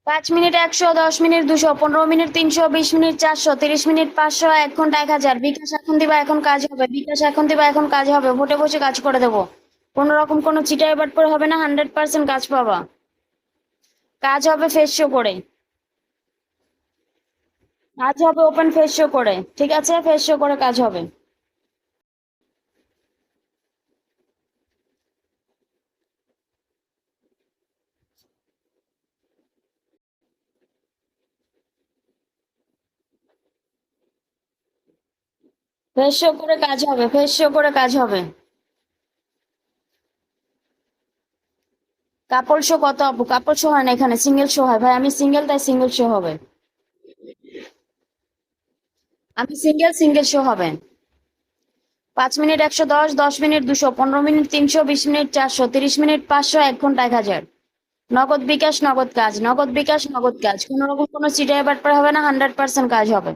5 minute 100, 10 minute 200, 15 minute 300, 20 minute 400, 30 minute 500, 1 ঘন্টা 1000। বিকাশ এখন দিবা, এখন কাজ হবে। বিকাশ এখন দিবা, এখন কাজ হবে। ভোটে বসে কাজ করে দেবো। কোনো রকম কোনো চিটাই বাটপার হবে না, 100% কাজ পাবা। কাজ হবে ফেস শো করে। কাজ হবে ওপেন ফেস শো করে, ঠিক আছে? ফেস শো করে কাজ হবে। ফেস শো করে কাজ হবে, ফেস শো করে কাজ হবে। কাপড় শো কত আপু? কাপড় শো হয় না এখানে, সিঙ্গেল শো হয় ভাই। আমি সিঙ্গেল, তাই সিঙ্গেল শো হবে। আমি সিঙ্গেল, সিঙ্গেল শো হবে। 5 minute 110, 10 minute 200, 15 minute 300, 20 minute 400, 30 minute 500, 1 ঘন্টা 1000। নগদ বিকাশ, নগদ কাজ, নগদ বিকাশ, নগদ কাজ। কোনো রকম কোনো চিটাই বাটপার হবে না, 100% কাজ হবে।